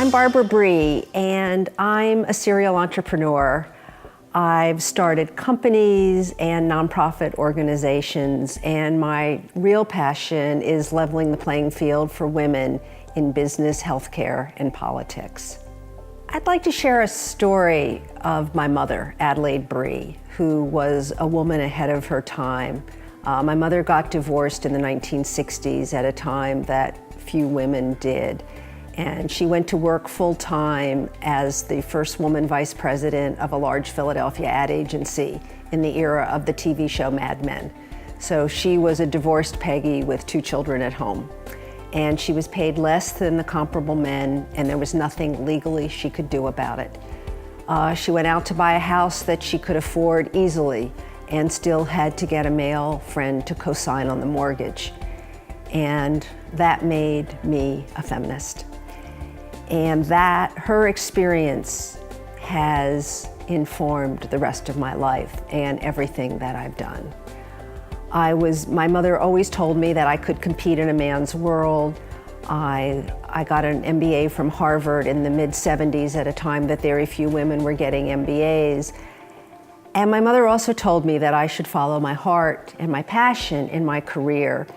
I'm Barbara Bree, and I'm a serial entrepreneur. I've started companies and nonprofit organizations, and my real passion is leveling the playing field for women in business, healthcare, and politics. I'd like to share a story of my mother, Adelaide Bree, who was a woman ahead of her time. My mother got divorced in the 1960s at a time that few women did. And she went to work full-time as the first woman vice president of a large Philadelphia ad agency in the era of the TV show Mad Men. So she was a divorced Peggy with 2 children at home. And she was paid less than the comparable men, and there was nothing legally she could do about it. She went out to buy a house that she could afford easily and still had to get a male friend to co-sign on the mortgage. And that made me a feminist. And that, her experience has informed the rest of my life and everything that I've done. My mother always told me that I could compete in a man's world. I got an MBA from Harvard in the mid-70s at a time that very few women were getting MBAs. And my mother also told me that I should follow my heart and my passion in my career.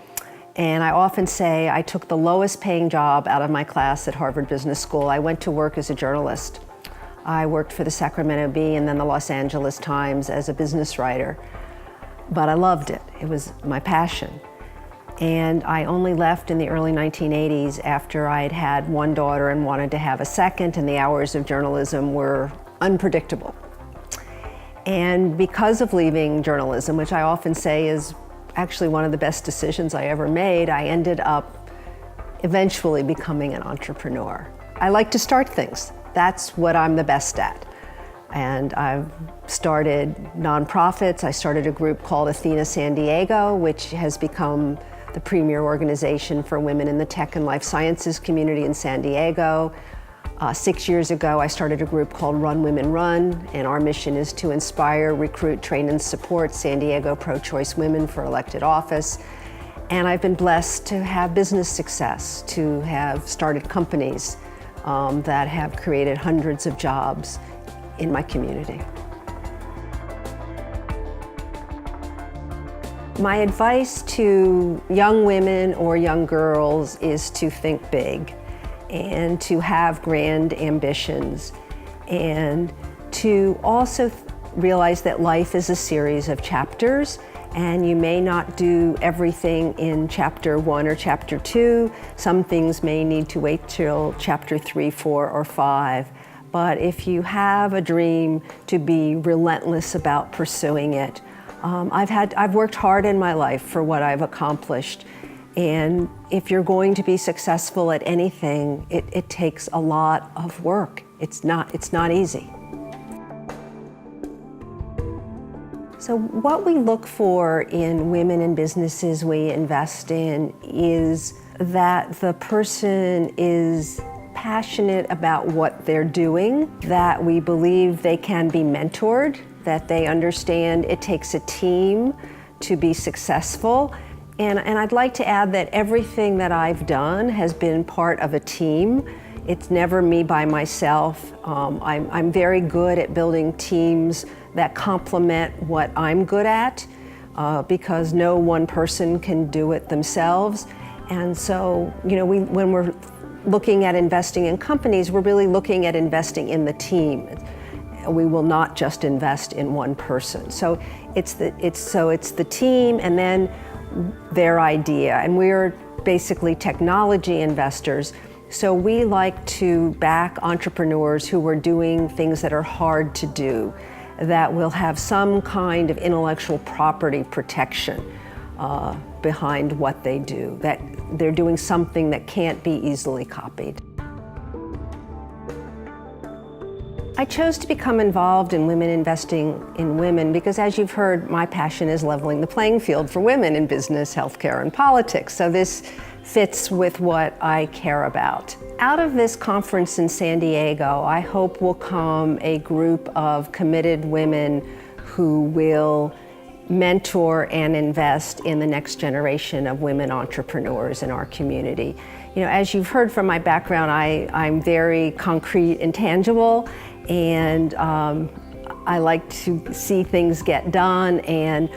And I often say I took the lowest paying job out of my class at Harvard Business School. I went to work as a journalist. I worked for the Sacramento Bee and then the Los Angeles Times as a business writer. But I loved it. It was my passion. And I only left in the early 1980s after I had had 1 daughter and wanted to have a second, and the hours of journalism were unpredictable. And because of leaving journalism, which I often say is actually one of the best decisions I ever made, I ended up eventually becoming an entrepreneur. I like to start things. That's what I'm the best at. And I've started nonprofits. I started a group called Athena San Diego, which has become the premier organization for women in the tech and life sciences community in San Diego. 6 years ago, I started a group called Run Women Run, and our mission is to inspire, recruit, train, and support San Diego pro-choice women for elected office. And I've been blessed to have business success, to have started companies that have created hundreds of jobs in my community. My advice to young women or young girls is to think big, and to have grand ambitions, and to also realize that life is a series of chapters, and you may not do everything in chapter 1 or chapter 2. Some things may need to wait till chapter 3, 4, or 5. But if you have a dream, to be relentless about pursuing it. I've worked hard in my life for what I've accomplished. And if you're going to be successful at anything, it takes a lot of work. It's not easy. So what we look for in women in businesses we invest in is that the person is passionate about what they're doing, that we believe they can be mentored, that they understand it takes a team to be successful. And I'd like to add that everything that I've done has been part of a team. It's never me by myself. I'm very good at building teams that complement what I'm good at, because no one person can do it themselves. And so, when we're looking at investing in companies, we're really looking at investing in the team. We will not just invest in one person. So it's the team, and then their idea, and we're basically technology investors. So we like to back entrepreneurs who are doing things that are hard to do, that will have some kind of intellectual property protection behind what they do, that they're doing something that can't be easily copied. I chose to become involved in women investing in women because, as you've heard, my passion is leveling the playing field for women in business, healthcare, and politics. So this fits with what I care about. Out of this conference in San Diego, I hope will come a group of committed women who will mentor and invest in the next generation of women entrepreneurs in our community. You know, as you've heard from my background, I'm very concrete and tangible, and I like to see things get done, and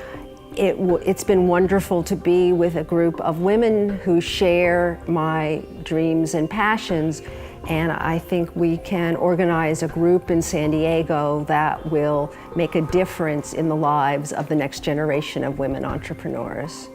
it's been wonderful to be with a group of women who share my dreams and passions, and I think we can organize a group in San Diego that will make a difference in the lives of the next generation of women entrepreneurs.